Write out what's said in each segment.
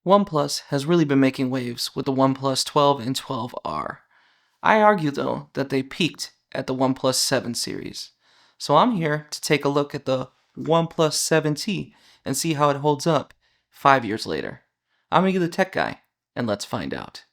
OnePlus has really been making waves with the OnePlus 12 and 12R. I argue, though, that they peaked at the OnePlus 7 series. So I'm here to take a look at the OnePlus 7T and see how it holds up 5 years later. I'm Iggy the Tech Guy, and let's find out.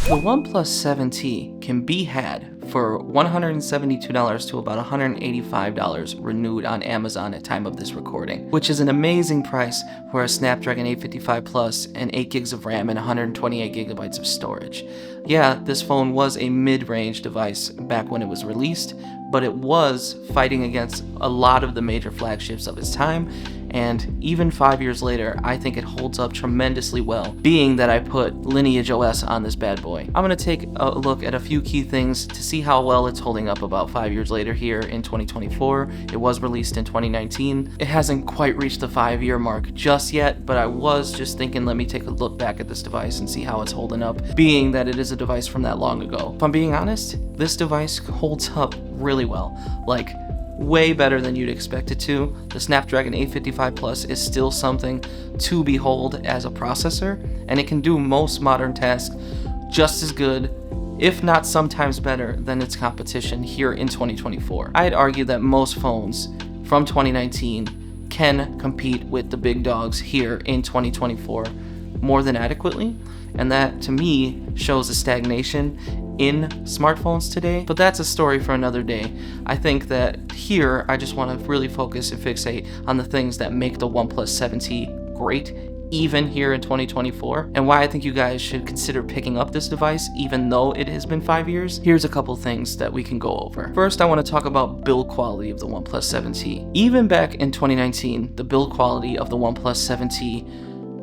The OnePlus 7T can be had for $172 to about $185 renewed on Amazon at time of this recording, which is an amazing price for a Snapdragon 855 Plus and 8 gigs of RAM and 128 gigabytes of storage. Yeah, this phone was a mid-range device back when it was released, but it was fighting against a lot of the major flagships of its time, and even 5 years later, I think it holds up tremendously well, being that I put Lineage OS on this bad boy. I'm going to take a look at a few key things to see how well it's holding up about 5 years later here in 2024. It was released in 2019. It hasn't quite reached the 5-year mark just yet, but I was just thinking, let me take a look back at this device and see how it's holding up, being that it is a device from that long ago. If I'm being honest, this device holds up really well. Like, way better than you'd expect it to. The Snapdragon 855 Plus is still something to behold as a processor, and it can do most modern tasks just as good, if not sometimes better, than its competition here in 2024. I'd argue that most phones from 2019 can compete with the big dogs here in 2024 more than adequately, and that to me shows a stagnation in smartphones today, but that's a story for another day. I think that here I just want to really focus and fixate on the things that make the OnePlus 7T great even here in 2024, and why I think you guys should consider picking up this device even though it has been 5 years. Here's a couple things that we can go over. First, I want to talk about build quality of the OnePlus 7T. Even back in 2019, the build quality of the OnePlus 7T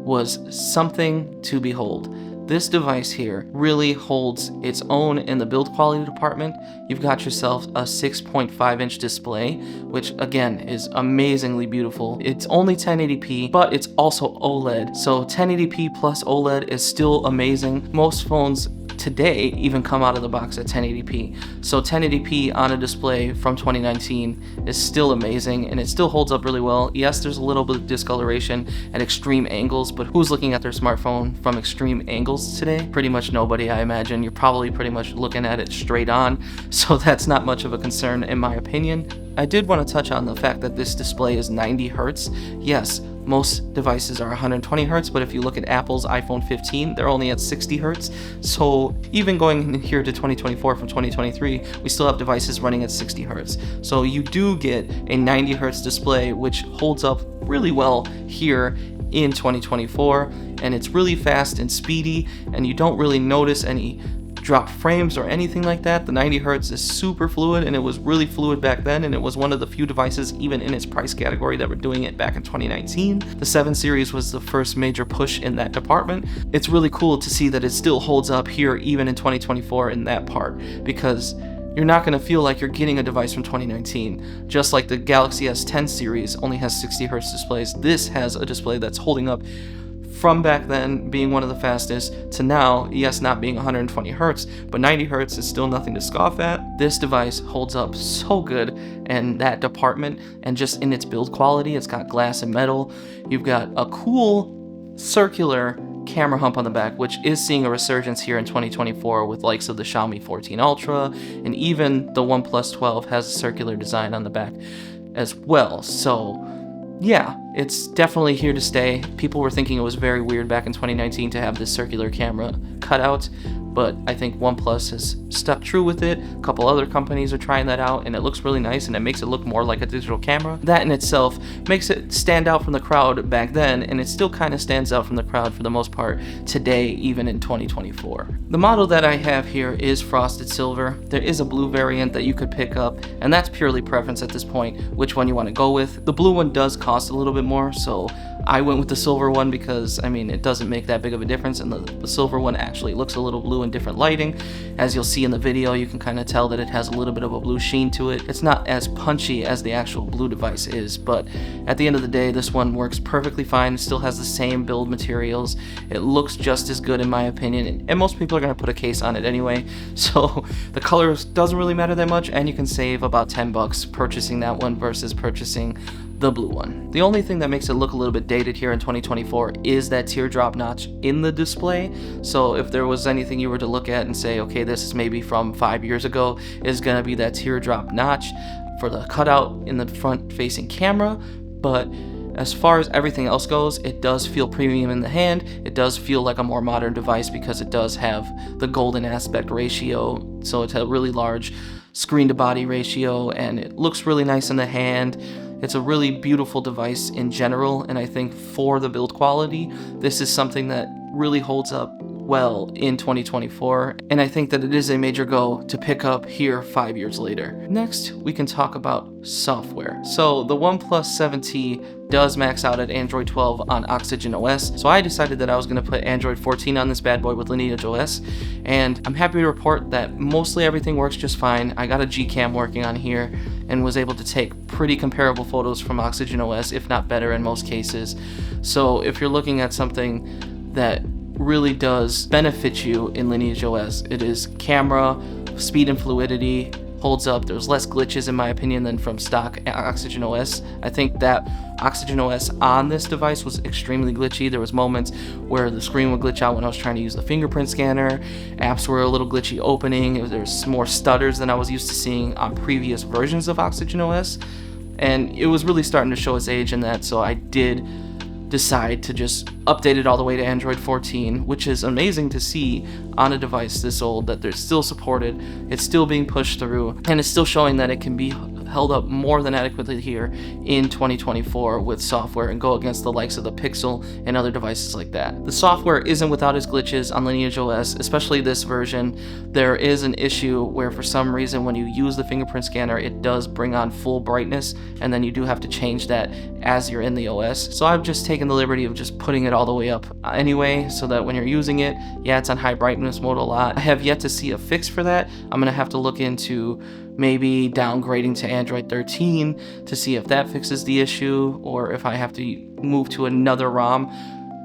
was something to behold. This device here really holds its own in the build quality department. You've got yourself a 6.5-inch display, which again is amazingly beautiful. It's only 1080p, but it's also OLED. So 1080p plus OLED is still amazing. Most phones today even come out of the box at 1080p. So 1080p on a display from 2019 is still amazing, and it still holds up really well. Yes, there's a little bit of discoloration at extreme angles, but who's looking at their smartphone from extreme angles today? Pretty much nobody, I imagine. You're probably pretty much looking at it straight on, so that's not much of a concern in my opinion. I did want to touch on the fact that this display is 90 Hz. Yes, most devices are 120 Hz, but if you look at Apple's iPhone 15, they're only at 60 Hz. So even going here to 2024 from 2023, we still have devices running at 60 Hz. So you do get a 90 Hz display, which holds up really well here in 2024, and it's really fast and speedy, and you don't really notice any drop frames or anything like that. The 90 Hz is super fluid, and it was really fluid back then, and it was one of the few devices even in its price category that were doing it back in 2019. The 7 series was the first major push in that department. It's really cool to see that it still holds up here even in 2024 in that part, because you're not going to feel like you're getting a device from 2019. Just like the Galaxy S10 series only has 60 Hz displays, this has a display that's holding up from back then being one of the fastest to now, yes, not being 120 Hz, but 90 Hz is still nothing to scoff at. This device holds up so good in that department, and just in its build quality, it's got glass and metal. You've got a cool circular camera hump on the back, which is seeing a resurgence here in 2024 with likes of the Xiaomi 14 Ultra, and even the OnePlus 12 has a circular design on the back as well. So yeah, it's definitely here to stay. People were thinking it was very weird back in 2019 to have this circular camera cutout, but I think OnePlus has stuck true with it. A couple other companies are trying that out, and it looks really nice, and it makes it look more like a digital camera. That in itself makes it stand out from the crowd back then, and it still kind of stands out from the crowd for the most part today, even in 2024. The model that I have here is frosted silver. There is a blue variant that you could pick up, and that's purely preference at this point, which one you want to go with. The blue one does cost a little bit more, so I went with the silver one because, I mean, it doesn't make that big of a difference, and the silver one actually looks a little blue in different lighting. As you'll see in the video, you can kind of tell that it has a little bit of a blue sheen to it. It's not as punchy as the actual blue device is, but at the end of the day, this one works perfectly fine. It still has the same build materials. It looks just as good in my opinion, and most people are going to put a case on it anyway, so the color doesn't really matter that much, and you can save about $10 purchasing that one versus purchasing the blue one. The only thing that makes it look a little bit dated here in 2024 is that teardrop notch in the display. So if there was anything you were to look at and say, okay, this is maybe from 5 years ago, is gonna be that teardrop notch for the cutout in the front facing camera. But as far as everything else goes, it does feel premium in the hand. It does feel like a more modern device because it does have the golden aspect ratio. So it's a really large screen to body ratio, and it looks really nice in the hand. It's a really beautiful device in general, and I think for the build quality, this is something that really holds up well in 2024, and I think that it is a major go to pick up here 5 years later. Next, we can talk about software. So the OnePlus 7T does max out at Android 12 on Oxygen OS, so I decided that I was going to put Android 14 on this bad boy with Lineage OS, and I'm happy to report that mostly everything works just fine. I got a Gcam working on here and was able to take pretty comparable photos from Oxygen OS, if not better in most cases. So if you're looking at something that really does benefit you in Lineage OS, it is camera, speed and fluidity, holds up. There's less glitches in my opinion than from stock Oxygen OS. I think that Oxygen OS on this device was extremely glitchy. There was moments where the screen would glitch out when I was trying to use the fingerprint scanner. Apps were a little glitchy opening. There's more stutters than I was used to seeing on previous versions of Oxygen OS. And it was really starting to show its age in that, so I did decide to just update it all the way to Android 14, which is amazing to see on a device this old that they're still supported, it's still being pushed through, and it's still showing that it can be held up more than adequately here in 2024 with software and go against the likes of the Pixel and other devices like that. The software isn't without its glitches on Lineage OS, especially this version. There is an issue where for some reason when you use the fingerprint scanner, it does bring on full brightness, and then you do have to change that as you're in the OS. So I've just taken the liberty of just putting it all the way up anyway, so that when you're using it, yeah, it's on high brightness mode a lot. I have yet to see a fix for that. I'm gonna have to look into maybe downgrading to Android 13 to see if that fixes the issue, or if I have to move to another ROM.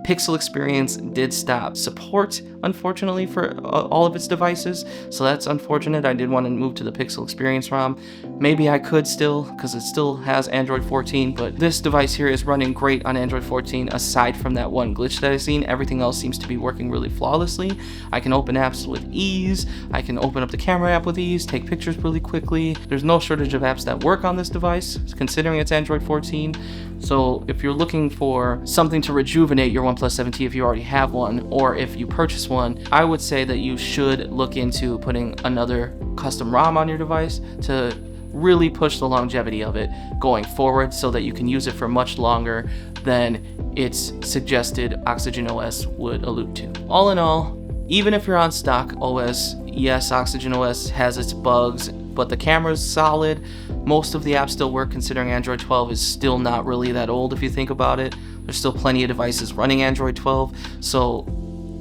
Pixel Experience did stop support, unfortunately, for all of its devices, so that's unfortunate. I did want to move to the Pixel Experience ROM. Maybe I could still, because it still has Android 14, but this device here is running great on Android 14, aside from that one glitch that I've seen. Everything else seems to be working really flawlessly. I can open apps with ease, I can open up the camera app with ease, take pictures really quickly. There's no shortage of apps that work on this device, considering it's Android 14. So if you're looking for something to rejuvenate your OnePlus 7T if you already have one, or if you purchase one, I would say that you should look into putting another custom ROM on your device to really push the longevity of it going forward, so that you can use it for much longer than its suggested Oxygen OS would allude to. All in all, even if you're on stock OS, yes, Oxygen OS has its bugs, but the camera's solid. Most of the apps still work, considering Android 12 is still not really that old if you think about it. There's still plenty of devices running Android 12, so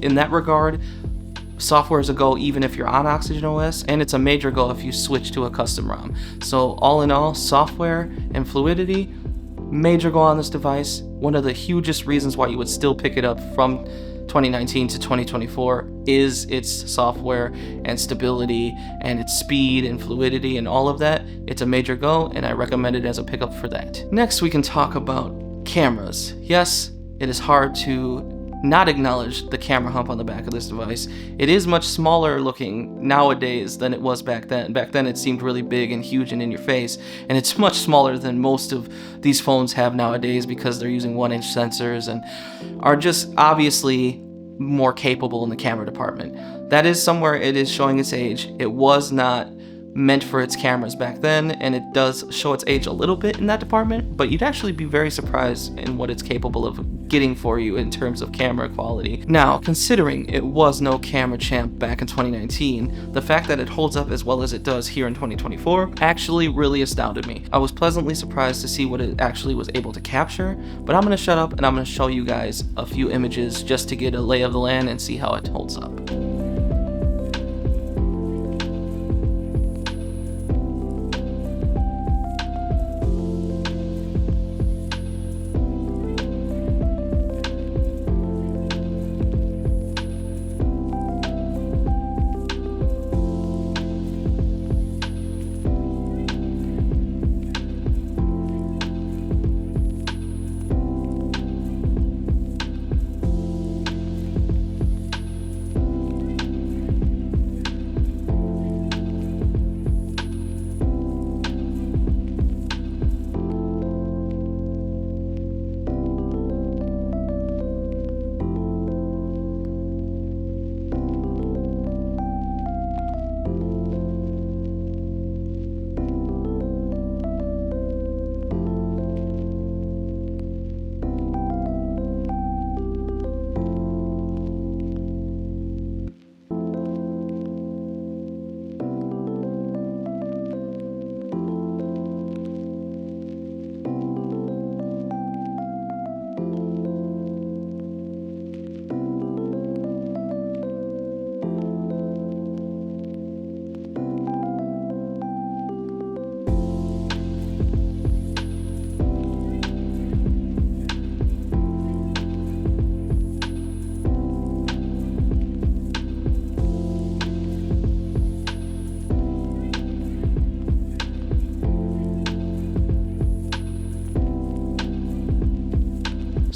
in that regard, software is a go even if you're on Oxygen OS, and it's a major go if you switch to a custom ROM. So all in all, software and fluidity, major go on this device. One of the hugest reasons why you would still pick it up from 2019 to 2024 is its software and stability and its speed and fluidity and all of that. It's a major go, and I recommend it as a pickup for that. Next, we can talk about cameras. Yes, it is hard to not acknowledge the camera hump on the back of this device. It is much smaller looking nowadays than it was back then. Back then it seemed really big and huge and in your face, and it's much smaller than most of these phones have nowadays because they're using 1-inch sensors and are just obviously more capable in the camera department. That is somewhere it is showing its age. It was not meant for its cameras back then, and it does show its age a little bit in that department, but you'd actually be very surprised in what it's capable of getting for you in terms of camera quality. Now, considering it was no camera champ back in 2019, the fact that it holds up as well as it does here in 2024 actually really astounded me. I was pleasantly surprised to see what it actually was able to capture, but I'm gonna shut up and I'm gonna show you guys a few images just to get a lay of the land and see how it holds up.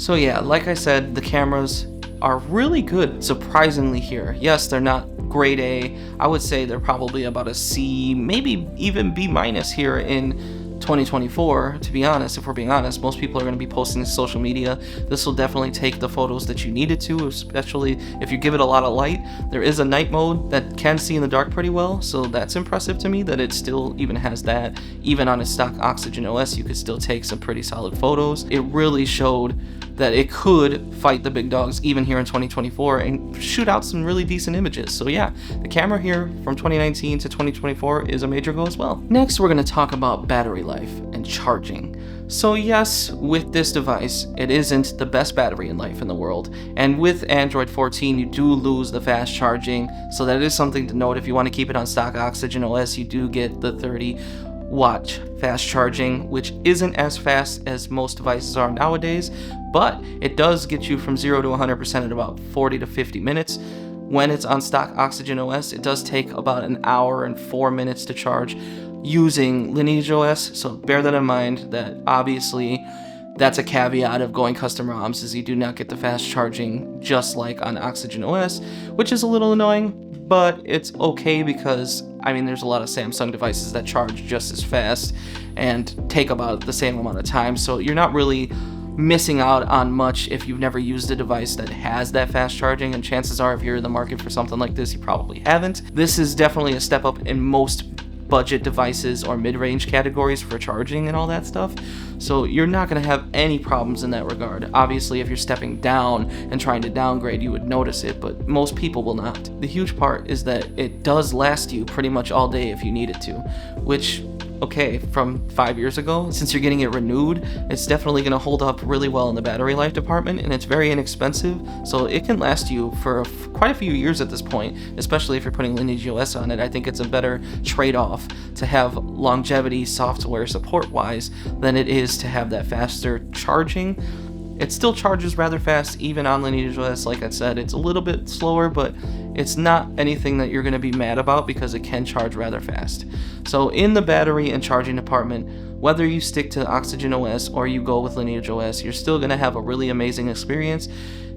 So yeah, like I said, the cameras are really good, surprisingly here. Yes, they're not grade A. I would say they're probably about a C, maybe even B minus here in 2024, to be honest. If we're being honest, most people are going to be posting to social media. This will definitely take the photos that you need it to, especially if you give it a lot of light. There is a night mode that can see in the dark pretty well, so that's impressive to me that it still even has that. Even on a stock Oxygen OS, you could still take some pretty solid photos. It really showed that it could fight the big dogs even here in 2024 and shoot out some really decent images. So yeah, the camera here from 2019 to 2024 is a major go as well. Next, we're going to talk about battery life and charging. So yes, with this device, it isn't the best battery life in the world, and with Android 14 you do lose the fast charging, so that is something to note. If you want to keep it on stock Oxygen OS, you do get the 30-watt fast charging, which isn't as fast as most devices are nowadays, but it does get you from 0 to 100% in about 40 to 50 minutes. When it's on stock Oxygen OS, it does take about an hour and 4 minutes to charge using Lineage OS, so bear that in mind. That obviously that's a caveat of going custom ROMs, is you do not get the fast charging just like on Oxygen OS, which is a little annoying, but it's okay because I mean there's a lot of Samsung devices that charge just as fast and take about the same amount of time, so you're not really missing out on much if you've never used a device that has that fast charging, and chances are if you're in the market for something like this, you probably haven't. This is definitely a step up in most budget devices or mid-range categories for charging and all that stuff, so you're not going to have any problems in that regard. Obviously, if you're stepping down and trying to downgrade, you would notice it, but most people will not. The huge part is that it does last you pretty much all day if you need it to, which, okay, from 5 years ago, since you're getting it renewed, it's definitely going to hold up really well in the battery life department, and it's very inexpensive, so it can last you for quite a few years at this point, especially if you're putting Lineage OS on it. I think it's a better trade-off to have longevity software support-wise than it is to have that faster charging. It still charges rather fast even on Lineage OS. Like I said, it's a little bit slower, but it's not anything that you're going to be mad about because it can charge rather fast. So in the battery and charging department, whether you stick to Oxygen OS or you go with Lineage OS, you're still going to have a really amazing experience,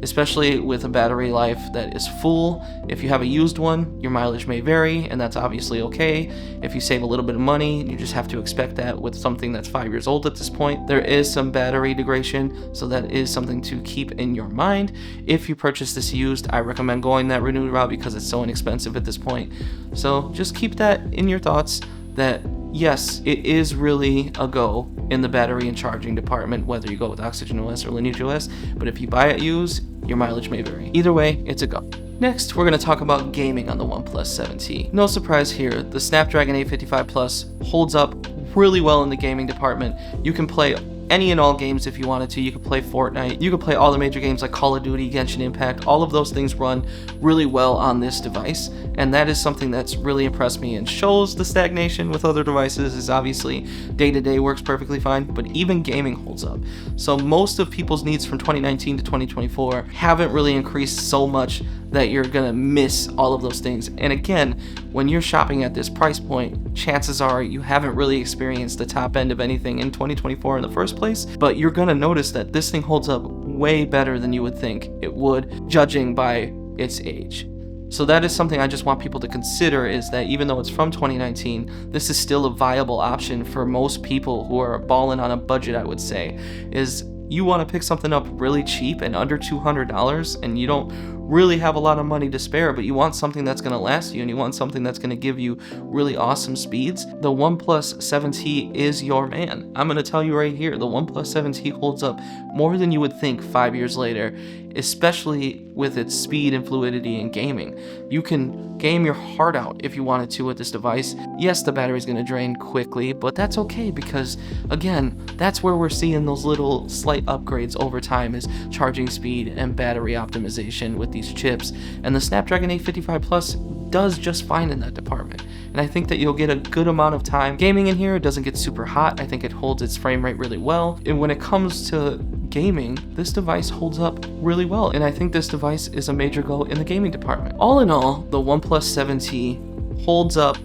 especially with a battery life that is full. If you have a used one, your mileage may vary, and that's obviously okay. If you save a little bit of money, you just have to expect that with something that's 5 years old at this point. There is some battery degradation, so that is something to keep in your mind. If you purchase this used, I recommend going that renewed route because it's so inexpensive at this point. So just keep that in your thoughts, that yes, it is really a go in the battery and charging department, whether you go with Oxygen OS or Lineage OS, but if you buy it used, your mileage may vary. Either way, it's a go. Next, we're going to talk about gaming on the OnePlus 7T. No surprise here, the Snapdragon 855 Plus holds up really well in the gaming department. You can play any and all games if you wanted to. You could play Fortnite, you could play all the major games like Call of Duty, Genshin Impact. All of those things run really well on this device, and that is something that's really impressed me and shows the stagnation with other devices. Is obviously day-to-day works perfectly fine, but even gaming holds up. So most of people's needs from 2019 to 2024 haven't really increased so much that you're gonna miss all of those things. And again, when you're shopping at this price point, chances are you haven't really experienced the top end of anything in 2024 in the first place, but you're gonna notice that this thing holds up way better than you would think it would, judging by its age. So that is something I just want people to consider, is that even though it's from 2019, this is still a viable option for most people who are balling on a budget, I would say. Is you want to pick something up really cheap and under $200, and you don't really have a lot of money to spare, but you want something that's going to last you, and you want something that's going to give you really awesome speeds, the OnePlus 7T is your man. I'm going to tell you right here, the OnePlus 7T holds up more than you would think 5 years later, especially with its speed and fluidity in gaming. You can game your heart out if you wanted to with this device. Yes, the battery's going to drain quickly, but that's okay because, again, that's where we're seeing those little slight upgrades over time, is charging speed and battery optimization with these chips, and the Snapdragon 855 Plus does just fine in that department. And I think that you'll get a good amount of time gaming in here. It doesn't get super hot. I think it holds its frame rate really well. And when it comes to gaming, this device holds up really well, and I think this device is a major go in the gaming department. All in all, the OnePlus 7T holds up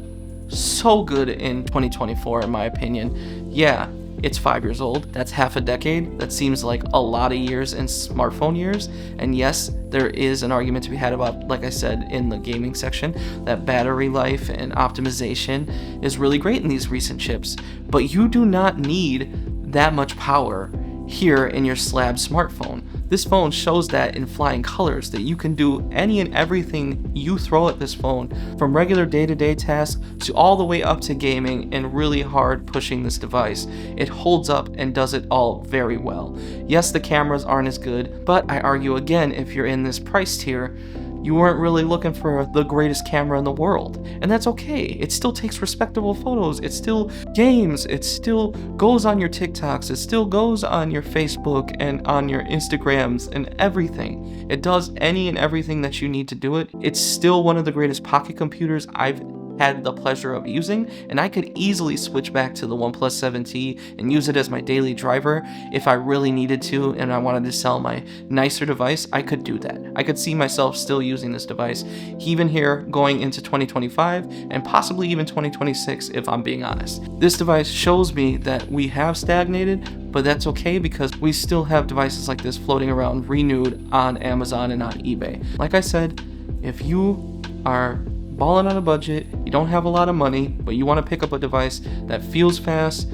so good in 2024 in my opinion. Yeah, It's 5 years old. That's half a decade. That seems like a lot of years in smartphone years. And yes, there is an argument to be had about, like I said in the gaming section, that battery life and optimization is really great in these recent chips. But you do not need that much power here in your slab smartphone. This phone shows that in flying colors, that you can do any and everything you throw at this phone, from regular day-to-day tasks to all the way up to gaming and really hard pushing this device. It holds up and does it all very well. Yes, the cameras aren't as good, but I argue again, if you're in this price tier, you weren't really looking for the greatest camera in the world. And that's okay. It still takes respectable photos. It still games. It still goes on your TikToks. It still goes on your Facebook and on your Instagrams and everything. It does any and everything that you need to do it. It's still one of the greatest pocket computers I've had the pleasure of using, and I could easily switch back to the OnePlus 7T and use it as my daily driver if I really needed to and I wanted to sell my nicer device. I could do that. I could see myself still using this device even here going into 2025 and possibly even 2026 if I'm being honest. This device shows me that we have stagnated, but that's okay because we still have devices like this floating around renewed on Amazon and on eBay. Like I said, if you are balling on a budget, you don't have a lot of money, but you want to pick up a device that feels fast,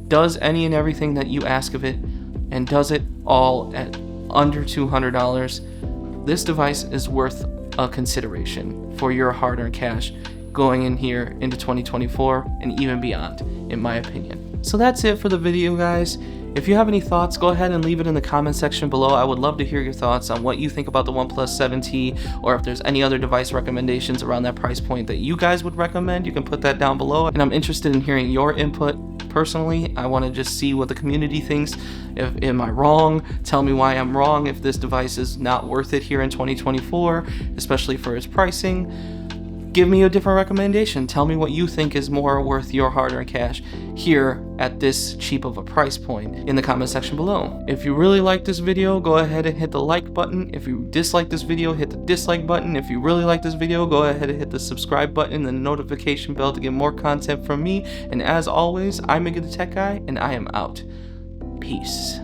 does any and everything that you ask of it, and does it all at under $200, this device is worth a consideration for your hard-earned cash going in here into 2024 and even beyond, in my opinion. So that's it for the video, guys. If you have any thoughts, go ahead and leave it in the comment section below. I would love to hear your thoughts on what you think about the OnePlus 7T, or if there's any other device recommendations around that price point that you guys would recommend. You can put that down below, and I'm interested in hearing your input. Personally, I want to just see what the community thinks. Am I wrong? Tell me why I'm wrong if this device is not worth it here in 2024, especially for its pricing. Give me a different recommendation. Tell me what you think is more worth your hard-earned cash here at this cheap of a price point in the comment section below. If you really like this video, go ahead and hit the like button. If you dislike this video, hit the dislike button. If you really like this video, go ahead and hit the subscribe button and the notification bell to get more content from me. And as always, I'm Mega the Tech Guy, and I am out. Peace.